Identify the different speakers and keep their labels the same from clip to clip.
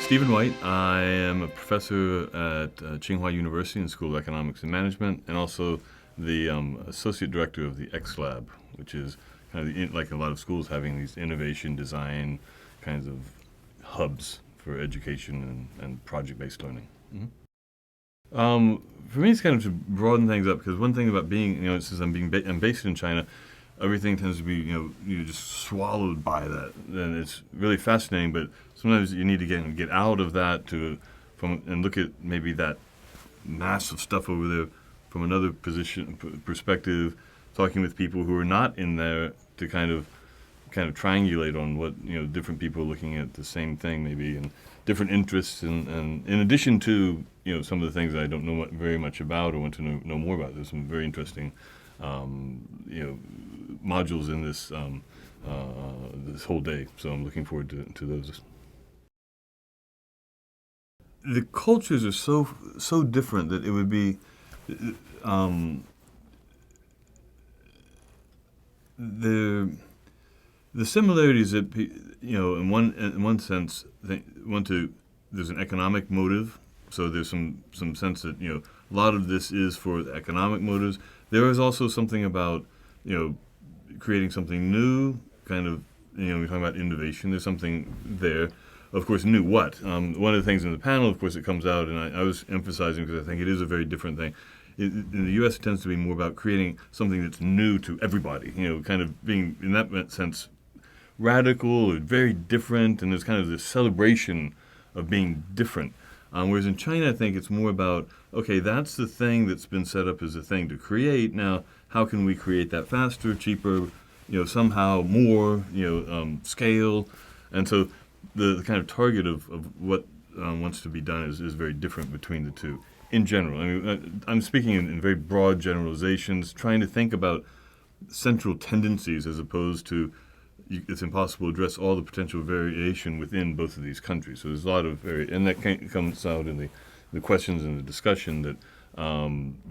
Speaker 1: Stephen White. I am a professor at Tsinghua University in the School of Economics and Management, and also the associate director of the X Lab, which is kind of like a lot of schools having these innovation design kinds of hubs for education and project-based learning. For me, it's kind of to broaden things up, because one thing about being, since I'm based in China, everything tends to be, you're just swallowed by that, and it's really fascinating. But sometimes you need to get out of that and look at maybe that massive stuff over there from another perspective, talking with people who are not in there to kind of triangulate on what different people are looking at the same thing maybe, and different interests, and in addition to some of the things that I don't know very much about or want to know more about. There's some very interesting modules in this this whole day, so I'm looking forward to those. The cultures are so different that it would be the similarities that in one sense there's an economic motive, so there's some sense that a lot of this is for economic motives. There is also something about creating something new, kind of we're talking about innovation. There's something there. Of course, new what? One of the things in the panel, of course, it comes out, and I was emphasizing because I think it is a very different thing. In the U.S., it tends to be more about creating something that's new to everybody, kind of being, in that sense, radical or very different, and there's kind of this celebration of being different. Whereas in China, I think it's more about, okay, that's the thing that's been set up as a thing to create. Now, how can we create that faster, cheaper, somehow more, scale? And so the kind of target of what wants to be done is very different between the two. In general, I mean, I'm speaking in very broad generalizations, trying to think about central tendencies as opposed to it's impossible to address all the potential variation within both of these countries. So there's a lot of and that comes out in the questions and the discussion that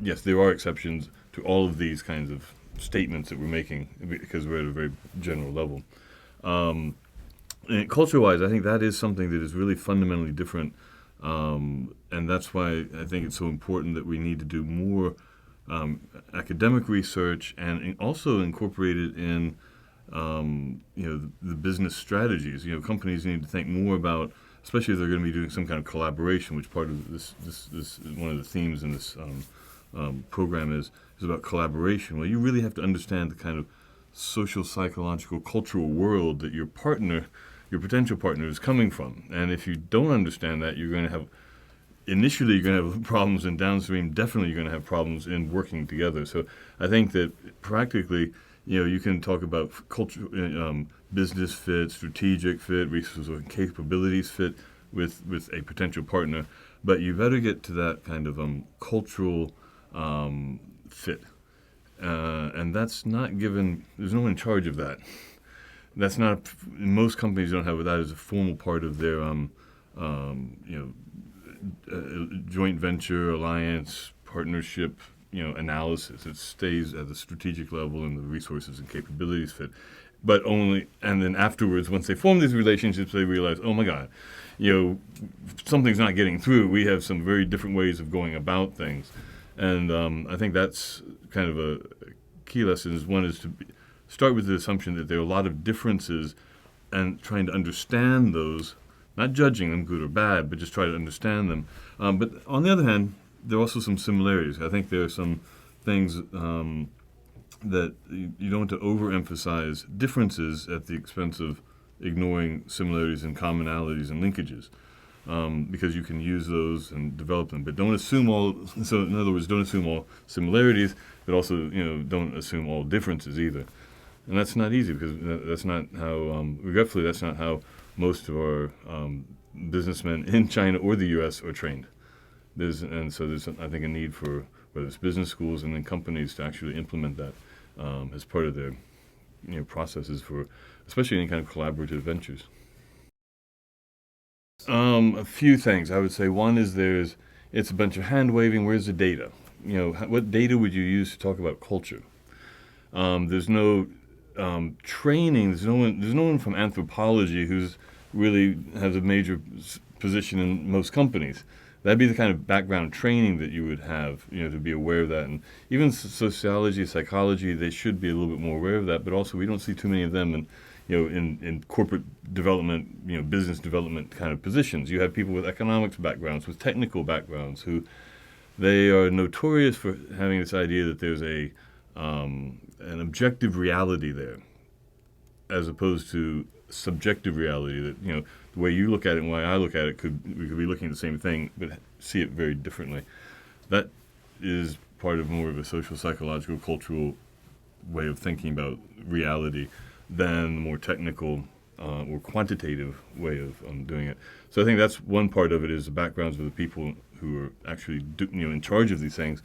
Speaker 1: yes, there are exceptions to all of these kinds of statements that we're making because we're at a very general level. And culture-wise, I think that is something that is really fundamentally different. And that's why I think it's so important that we need to do more academic research and also incorporate it in the business strategies. Companies need to think more about, especially if they're going to be doing some kind of collaboration, which part of this one of the themes in this program is about collaboration. Well, you really have to understand the kind of social, psychological, cultural world that your potential partner is coming from. And if you don't understand that, you're going to have problems, and downstream, definitely you're going to have problems in working together. So I think that practically, you can talk about culture, business fit, strategic fit, resources and capabilities fit with a potential partner, but you better get to that kind of cultural fit. And that's not given, there's no one in charge of that. That's not, most companies don't have that as a formal part of their, joint venture, alliance, partnership, analysis. It stays at the strategic level and the resources and capabilities fit. But only, and then afterwards, once they form these relationships, they realize, oh my God, something's not getting through. We have some very different ways of going about things. And I think that's kind of a key lesson. One is to start with the assumption that there are a lot of differences and trying to understand those, not judging them good or bad, but just try to understand them. But on the other hand, there are also some similarities. I think there are some things that you don't want to overemphasize differences at the expense of ignoring similarities and commonalities and linkages, because you can use those and develop them. But don't assume all. So in other words, don't assume all similarities, but also don't assume all differences either. And that's not easy, because that's not how. Regretfully, that's not how most of our businessmen in China or the U.S. are trained. There's I think, a need for whether it's business schools and then companies to actually implement that as part of their processes for, especially any kind of collaborative ventures. A few things I would say. One is it's a bunch of hand waving. Where's the data? What data would you use to talk about culture? There's no training. There's no one from anthropology who's really has a major position in most companies. That'd be the kind of background training that you would have, to be aware of that. And even sociology, psychology, they should be a little bit more aware of that. But also, we don't see too many of them in corporate development, business development kind of positions. You have people with economics backgrounds, with technical backgrounds, who they are notorious for having this idea that there's an objective reality there, as opposed to subjective reality. That the way you look at it and the way I look at it we could be looking at the same thing, but see it very differently. That is part of more of a social, psychological, cultural way of thinking about reality than the more technical or quantitative way of doing it. So I think that's one part of it, is the backgrounds of the people who are actually in charge of these things,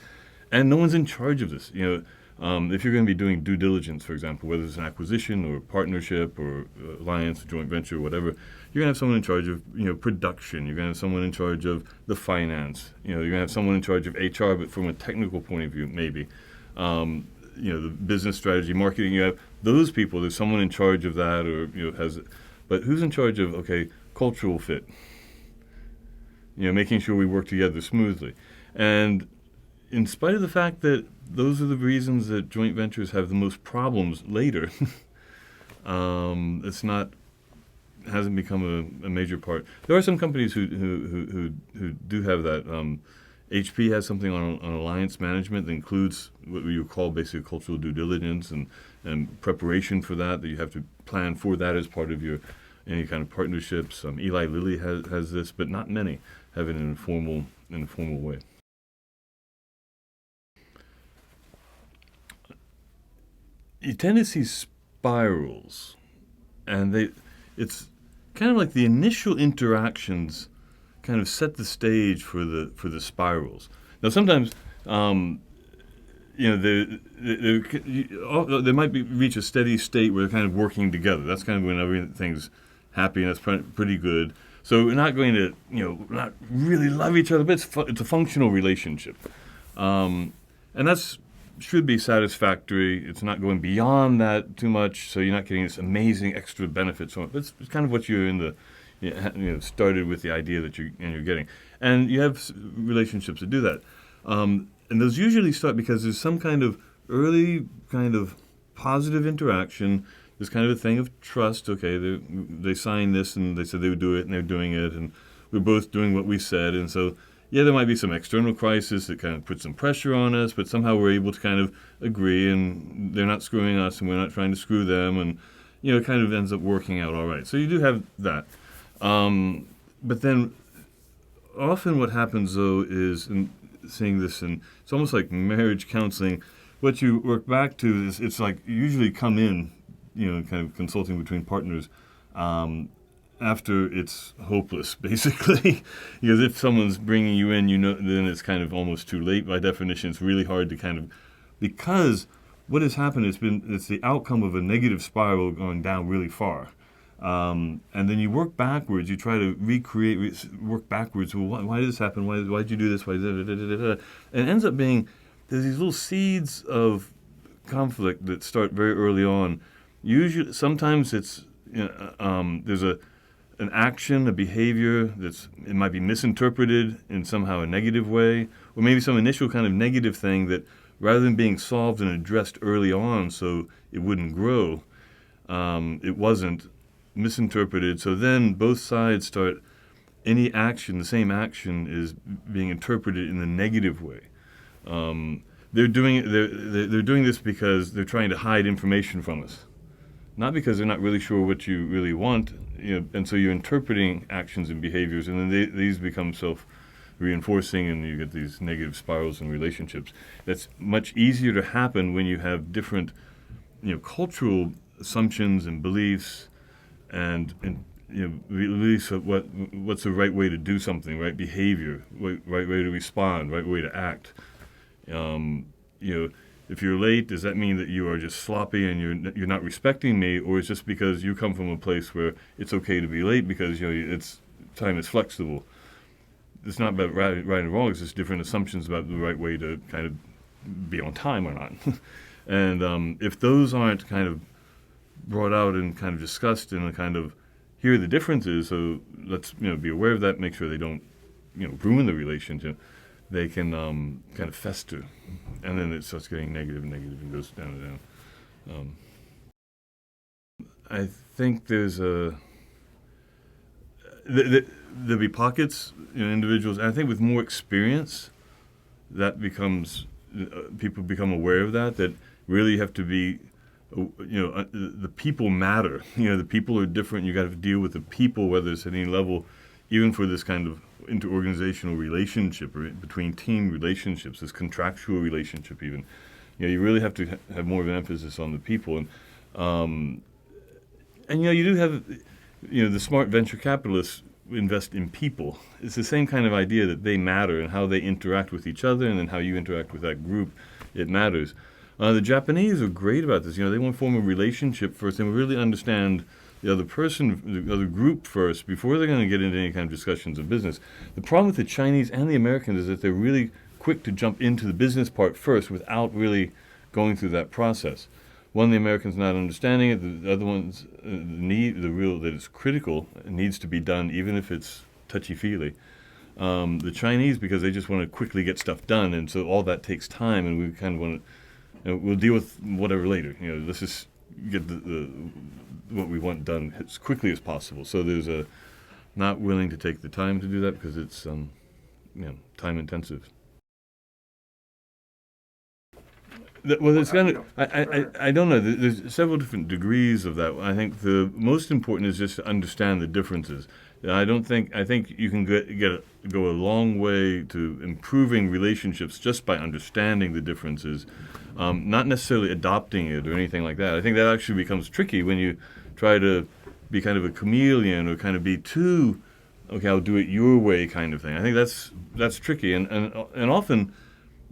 Speaker 1: and no one's in charge of this. If you're going to be doing due diligence, for example, whether it's an acquisition or a partnership or alliance, joint venture, or whatever, you're going to have someone in charge of production. You're going to have someone in charge of the finance. You're going to have someone in charge of HR, but from a technical point of view, maybe. The business strategy, marketing. You have those people. There's someone in charge of that, or has. But who's in charge of cultural fit? Making sure we work together smoothly, and in spite of the fact that those are the reasons that joint ventures have the most problems later, hasn't become a major part. There are some companies who do have that. HP has something on alliance management that includes what you call basically cultural due diligence and preparation for that you have to plan for that as part of your any kind of partnerships. Eli Lilly has this, but not many have it in an informal way. You tend to see spirals, and it's kind of like the initial interactions kind of set the stage for the spirals. Now, sometimes, they might reach a steady state where they're kind of working together. That's kind of when everything's happy, and that's pretty good. So we're not going to, not really love each other, but it's a functional relationship, and that's should be satisfactory. It's not going beyond that too much, so you're not getting this amazing extra benefits from it. But it's kind of what you're in the started with the idea that you're getting, and you have relationships that do that, and those usually start because there's some kind of early kind of positive interaction. There's kind of a thing of trust. Okay, they signed this and they said they would do it, and they're doing it, and we're both doing what we said, and so. Yeah, there might be some external crisis that kind of puts some pressure on us, but somehow we're able to kind of agree, and they're not screwing us, and we're not trying to screw them, and it kind of ends up working out all right. So you do have that, but then often what happens though is, in seeing this, and it's almost like marriage counseling. What you work back to is it's like you usually come in, kind of consulting between partners. After it's hopeless, basically, because if someone's bringing you in, then it's kind of almost too late. By definition, it's really hard to because what has happened it's the outcome of a negative spiral going down really far, and then you work backwards. You try to work backwards. Well, why did this happen? Why did you do this? Why and it ends up being there's these little seeds of conflict that start very early on. Usually, sometimes it's there's an action, a behavior it might be misinterpreted in somehow a negative way, or maybe some initial kind of negative thing that rather than being solved and addressed early on so it wouldn't grow, it wasn't misinterpreted. So then both sides start, the same action is being interpreted in a negative way. They're doing this because they're trying to hide information from us. Not because they're not really sure what you really want, and so you're interpreting actions and behaviors, and then these become self-reinforcing, and you get these negative spirals in relationships. That's much easier to happen when you have different, cultural assumptions and beliefs, and beliefs of what's the right way to do something, right behavior, right way to respond, right way to act. If you're late, does that mean that you are just sloppy and you're not respecting me, or it's just because you come from a place where it's okay to be late because time is flexible? It's not about right and wrong. It's just different assumptions about the right way to kind of be on time or not. And if those aren't kind of brought out and kind of discussed in a kind of here are the differences, so let's be aware of that, make sure they don't ruin the relationship. They can kind of fester, and then it starts getting negative and negative and goes down and down. I think there'll be pockets, individuals. And I think with more experience, that becomes people become aware of that really have to be, the people matter. The people are different. You got to deal with the people, whether it's at any level, even for this kind of interorganizational relationship or between team relationships, this contractual relationship even. You really have to have more of an emphasis on the people. And you do have, the smart venture capitalists invest in people. It's the same kind of idea that they matter and how they interact with each other and then how you interact with that group. It matters. The Japanese are great about this. They want to form a relationship first and really understand the other person, the other group first before they're going to get into any kind of discussions of business. The problem with the Chinese and the Americans is that they're really quick to jump into the business part first without really going through that process. One, the Americans not understanding it. The other one's that it's critical, it needs to be done, even if it's touchy-feely. The Chinese, because they just want to quickly get stuff done, and so all that takes time, and we kind of want to, we'll deal with whatever later. Let's just get what we want done as quickly as possible. So there's a not willing to take the time to do that because it's time intensive. Well, it's kind of. I don't know. There's several different degrees of that. I think the most important is just to understand the differences. I think you can go a long way to improving relationships just by understanding the differences, not necessarily adopting it or anything like that. I think that actually becomes tricky when you try to be kind of a chameleon or kind of be too, okay, I'll do it your way kind of thing. I think that's tricky, and often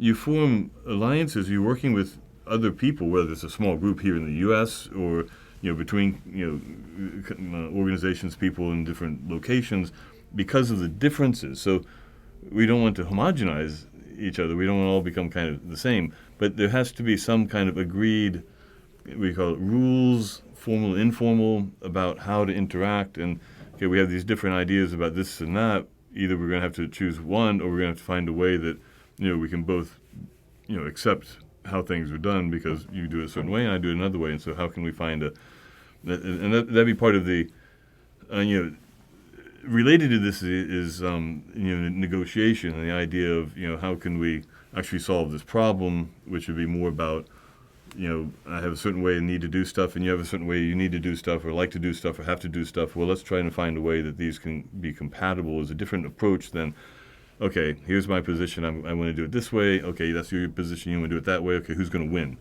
Speaker 1: you form alliances. You're working with other people, whether it's a small group here in the U.S. or between organizations, people in different locations, because of the differences. So we don't want to homogenize each other. We don't want to all become kind of the same. But there has to be some kind of agreed, we call it rules, formal, informal, about how to interact. And okay, we have these different ideas about this and that. Either we're going to have to choose one, or we're going to have to find a way that we can both, accept how things are done because you do it a certain way and I do it another way. And so how can we find that'd be part of the, related to this is negotiation and the idea of, how can we actually solve this problem, which would be more about, I have a certain way I need to do stuff and you have a certain way you need to do stuff or like to do stuff or have to do stuff. Well, let's try and find a way that these can be compatible is a different approach than, okay, here's my position. I want to do it this way. Okay, that's your position. You want to do it that way. Okay, who's going to win?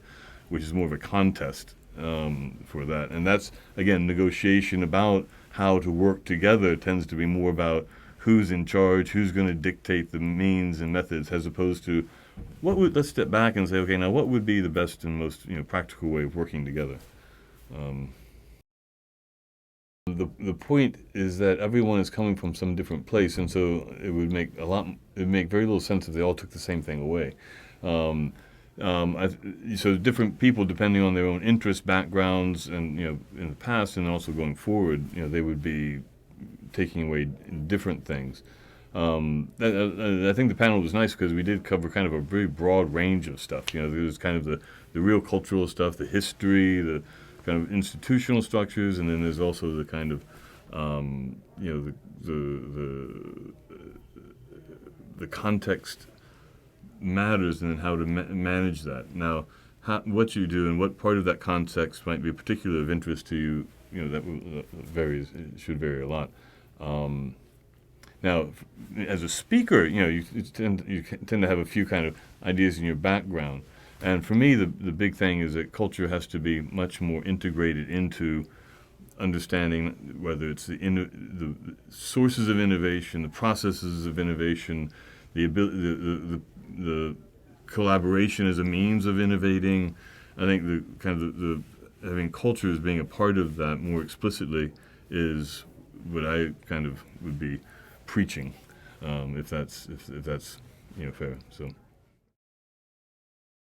Speaker 1: Which is more of a contest for that. And that's, again, negotiation about how to work together tends to be more about who's in charge, who's going to dictate the means and methods, as opposed to let's step back and say, okay, now what would be the best and most practical way of working together? The point is that everyone is coming from some different place, and so it would make very little sense if they all took the same thing away. So different people, depending on their own interests, backgrounds, and in the past, and also going forward, they would be taking away different things. I think the panel was nice because we did cover kind of a very broad range of stuff. There was kind of the real cultural stuff, the history, the kind of institutional structures, and then there's also the kind of the context matters, and then how to manage that. Now, what you do and what part of that context might be particularly of interest to you, that varies. It should vary a lot. Now, as a speaker, you tend to have a few kind of ideas in your background. And for me, the big thing is that culture has to be much more integrated into understanding whether it's the sources of innovation, the processes of innovation, the collaboration as a means of innovating. I think the having culture as being a part of that more explicitly is what I kind of would be preaching, if that's fair. So.